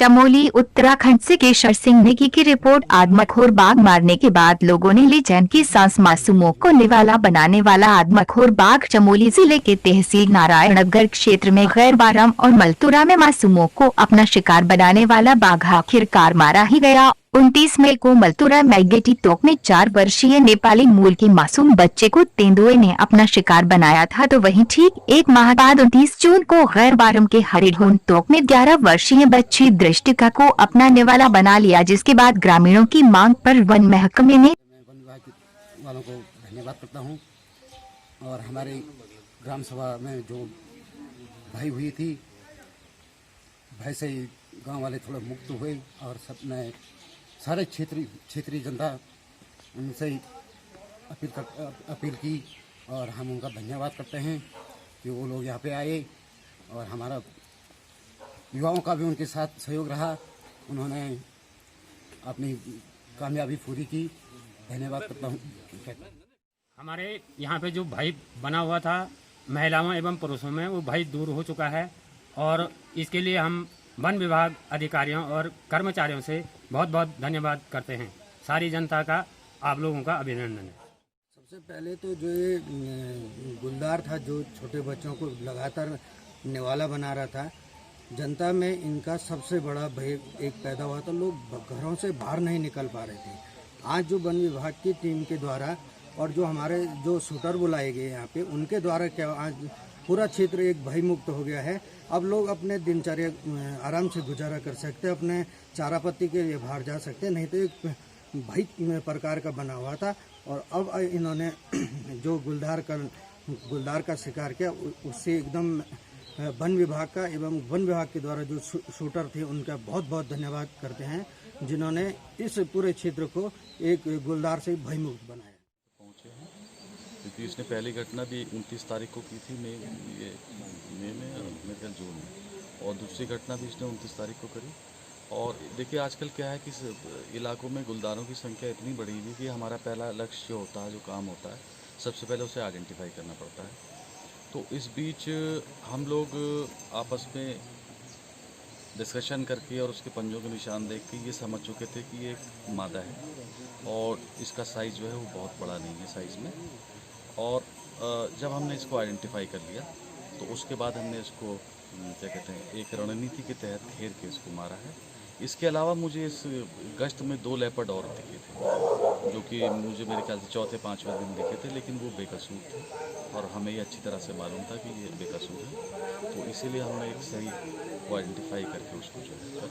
चमोली उत्तराखंड से केशर सिंह नेगी की रिपोर्ट। आदमखोर बाघ मारने के बाद लोगों ने ली जान की सांस। मासूमों को निवाला बनाने वाला आदमखोर बाघ। चमोली जिले के तहसील नारायणगढ़ क्षेत्र में गैर बारम और मलतुरा में मासूमों को अपना शिकार बनाने वाला बाघ आखिरकार मारा ही गया। 29 मई को मलतुरा मैगेटी तोक में 4 वर्षीय नेपाली मूल के मासूम बच्चे को तेंदुए ने अपना शिकार बनाया था, तो वहीं ठीक एक माह बाद 29 जून को गैर बारम के हरिढोन तोक में 11 वर्षीय बच्ची दृष्टिका को अपना निवाला बना लिया, जिसके बाद ग्रामीणों की मांग पर वन महकमे ने वन विभाग वालों को धन्यवाद करता हूँ। और हमारे ग्राम सभा में जो भय हुई थी, भय से गांव वाले थोड़ा मुक्त हुए और सबने सारे क्षेत्रीय जनता उनसे अपील की और हम उनका धन्यवाद करते हैं कि वो लोग यहाँ पे आए और हमारा युवाओं का भी उनके साथ सहयोग रहा। उन्होंने अपनी कामयाबी पूरी की। धन्यवाद करता हूँ। हमारे यहाँ पे जो भय बना हुआ था महिलाओं एवं पुरुषों में, वो भय दूर हो चुका है और इसके लिए हम वन विभाग अधिकारियों और कर्मचारियों से बहुत बहुत धन्यवाद करते हैं। सारी जनता का, आप लोगों का अभिनंदन है। सबसे पहले तो जो ये गुलदार था, जो छोटे बच्चों को लगातार निवाला बना रहा था, जनता में इनका सबसे बड़ा भय एक पैदा हुआ था। लोग घरों से बाहर नहीं निकल पा रहे थे। आज जो वन विभाग की टीम के द्वारा और जो हमारे जो शूटर बुलाए गए यहाँ पे, उनके द्वारा क्या आज पूरा क्षेत्र एक भय मुक्त हो गया है। अब लोग अपने दिनचर्या आराम से गुजारा कर सकते हैं, अपने चारा पत्ती के लिए बाहर जा सकते हैं, नहीं तो एक भय प्रकार का बना हुआ था। और अब इन्होंने जो गुलदार का शिकार किया, उससे एकदम वन विभाग का एवं वन विभाग के द्वारा जो शूटर थे उनका बहुत बहुत धन्यवाद करते हैं, जिन्होंने इस पूरे क्षेत्र को एक गुलदार से भयमुक्त बनाया। क्योंकि इसने पहली घटना भी 29 तारीख को की थी, मई में और मेरे ख्याल जून में, और दूसरी घटना भी इसने 29 तारीख को करी। और देखिए आजकल क्या है कि इलाकों में गुलदारों की संख्या इतनी बढ़ी हुई कि हमारा पहला लक्ष्य जो होता है, जो काम होता है, सबसे पहले उसे आइडेंटिफाई करना पड़ता है। तो इस बीच हम लोग आपस में डिस्कशन करके और उसके पंजों के निशान देख के ये समझ चुके थे कि ये एक मादा है और इसका साइज़ जो है वो बहुत बड़ा नहीं है साइज़ में। और जब हमने इसको आइडेंटिफाई कर लिया तो उसके बाद हमने इसको क्या कहते हैं, एक रणनीति के तहत घेर के इसको मारा है। इसके अलावा मुझे इस गश्त में 2 लेपर्ड और दिखे थे, जो कि मुझे मेरे ख्याल से चौथे 5वें दिन दिखे थे, लेकिन वो बेकसूर थे और हमें ये अच्छी तरह से मालूम था कि ये बेकसूर है। तो इसीलिए हमने एक सही को आइडेंटिफाई करके उसको जो है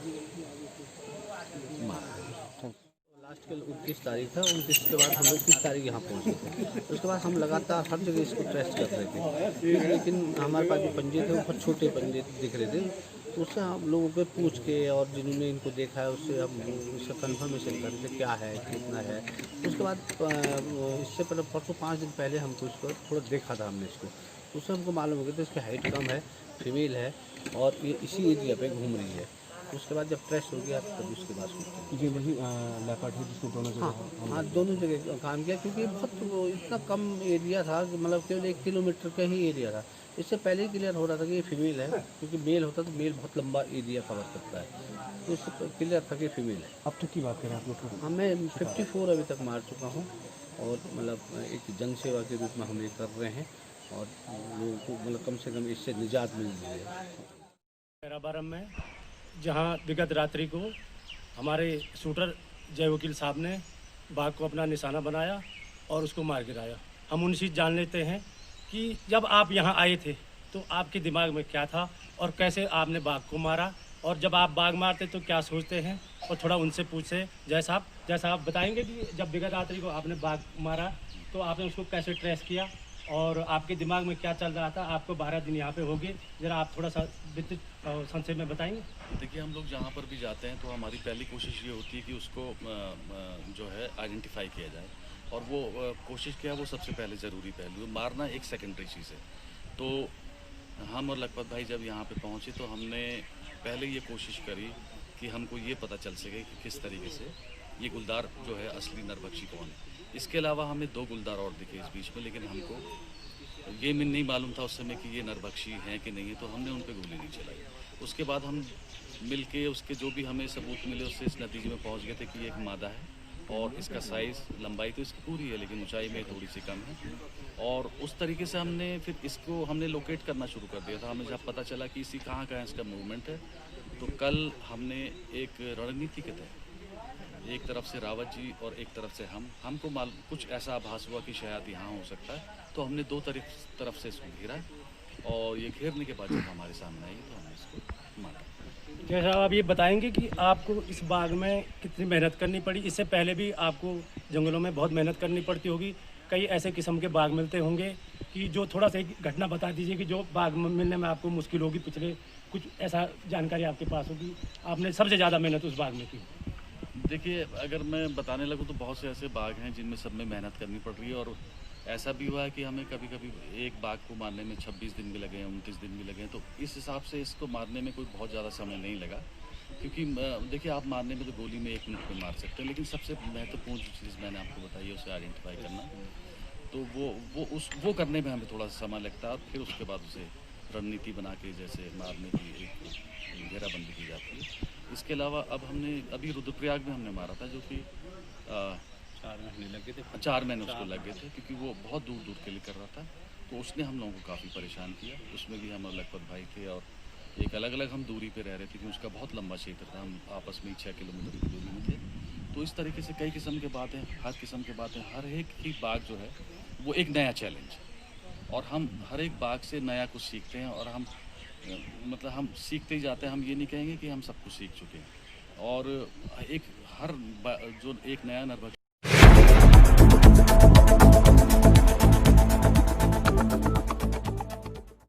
मारा। लास्ट कल 29 तारीख था। 29 के बाद हम लोग 30 तारीख यहाँ पहुँचे थे। उसके बाद हम लगातार हर जगह इसको टेस्ट कर रहे थे, लेकिन हमारे पास जो पंजे थे वो बहुत छोटे पंजे दिख रहे थे। तो उससे हम लोगों को पूछ के और जिन्होंने इनको देखा है उससे हम उसका कन्फर्मेशन कर रहे थे क्या है, कितना है। उसके बाद इससे पहले परसों 5 दिन पहले हमको इसको थोड़ा देखा था हमने इसको, उससे हमको मालूम हो गया था इसकी हाइट कम है, फीमेल है और ये इसी एरिया पे घूम रही है। उसके बाद जब ट्रेस हो गया तब उसके बाद ये वही लेपर्ड है जिसको दोनों जगह हाँ दोनों जगह काम किया, क्योंकि बहुत इतना कम एरिया था कि मतलब केवल 1 किलोमीटर का ही एरिया था। इससे पहले ही क्लियर हो रहा था कि ये फीमेल है, क्योंकि मेल होता तो मेल बहुत लंबा एरिया कवर करता है, तो इससे क्लियर था कि फीमेल है। अब तक की बात करें आप लोग? हाँ मैं 54 अभी तक मार चुका हूँ और मतलब एक जन सेवा के रूप में हम ये कर रहे हैं और लोगों को मतलब कम से कम इससे निजात मिल रही है। गैराबारम में जहाँ विगत रात्रि को हमारे शूटर जय वकील साहब ने बाघ को अपना निशाना बनाया और उसको मार गिराया। हम उनसे जान लेते हैं कि जब आप यहाँ आए थे तो आपके दिमाग में क्या था और कैसे आपने बाघ को मारा, और जब आप बाघ मारते तो क्या सोचते हैं, और थोड़ा उनसे पूछे। जैसा आप बताएंगे कि जब विगत रात्रि को आपने बाघ मारा तो आपने उसको कैसे ट्रेस किया और आपके दिमाग में क्या चल रहा था। आपको 12 दिन यहाँ पे हो गए, ज़रा आप थोड़ा सा विस्तृत संक्षेप में बताएंगे। देखिए हम लोग जहाँ पर भी जाते हैं तो हमारी पहली कोशिश ये होती है कि उसको जो है आइडेंटिफाई किया जाए, और वो कोशिश क्या है वो सबसे पहले ज़रूरी पहलू है। मारना एक सेकेंडरी चीज़ है। तो हम और लखपत भाई जब यहाँ पे पहुँचे तो हमने पहले ये कोशिश करी कि हमको ये पता चल सके कि किस तरीके से ये गुलदार जो है असली नरभक्षी कौन है। इसके अलावा हमें 2 गुलदार और दिखे इस बीच में, लेकिन हमको ये नहीं मालूम था उस समय कि ये नरभक्षी हैं कि नहीं है, तो हमने उन पर गोली नहीं चलाई। उसके बाद हम मिलके उसके जो भी हमें सबूत मिले उससे इस नतीजे में पहुंच गए थे कि ये एक मादा है और इसका साइज़ लंबाई तो इसकी पूरी है लेकिन ऊंचाई में थोड़ी सी कम है। और उस तरीके से हमने फिर इसको हमने लोकेट करना शुरू कर दिया था। हमें जब पता चला कि इसी कहाँ इसका मूवमेंट है, तो कल हमने एक रणनीति के तहत एक तरफ से रावत जी और एक तरफ से हमको कुछ ऐसा आभास हुआ कि शायद यहाँ हो सकता है, तो हमने दो तरफ से इसको घेरा और ये घेरने के बाद जब हमारे सामने आई तो हमने इसको मारा। जैसा आप ये बताएंगे कि आपको इस बाग में कितनी मेहनत करनी पड़ी? इससे पहले भी आपको जंगलों में बहुत मेहनत करनी पड़ती होगी। कई ऐसे किस्म के बाग मिलते होंगे कि जो थोड़ा सा एक घटना बता दीजिए कि जो बाग मिलने में आपको मुश्किल होगी, पिछले कुछ ऐसा जानकारी आपके पास होगी, आपने सबसे ज़्यादा मेहनत उस बाग में की। देखिए, अगर मैं बताने लगूँ तो बहुत से ऐसे बाग हैं जिनमें सब में मेहनत करनी पड़ रही है और ऐसा भी हुआ है कि हमें कभी कभी एक बाग को मारने में 26 दिन भी लगे हैं, 29 दिन भी लगे हैं। तो इस हिसाब से इसको मारने में कोई बहुत ज़्यादा समय नहीं लगा, क्योंकि देखिए आप मारने में तो गोली में 1 मिनट में मार सकते हैं, लेकिन सबसे महत्वपूर्ण जो चीज़ मैंने आपको बताई है उसे आइडेंटिफाई करना, तो वो करने में हमें थोड़ा सा समय लगता है और फिर उसके बाद उसे रणनीति बना के जैसे मारने की एक घेराबंदी की जाती है। इसके अलावा अब हमने अभी रुद्रप्रयाग में हमने मारा था, जो कि 4 महीने उसको लग गए थे, क्योंकि वो बहुत दूर दूर के लिए कर रहा था, तो उसने हम लोगों को काफ़ी परेशान किया। उसमें भी हम लखपत भाई थे और एक अलग अलग हम दूरी पे रह रहे थे, क्योंकि उसका बहुत लंबा क्षेत्र था, हम आपस में 6 किलोमीटर की दूरी में थे। तो इस तरीके से कई किस्म के बातें, हर किस्म के बातें, हर एक ही बाग जो है वो एक नया चैलेंज, और हम हर एक बाग से नया कुछ सीखते हैं और हम सीखते ही जाते हैं। हम ये नहीं कहेंगे कि हम सब कुछ सीख चुके हैं, और जो एक नया नरभक्षी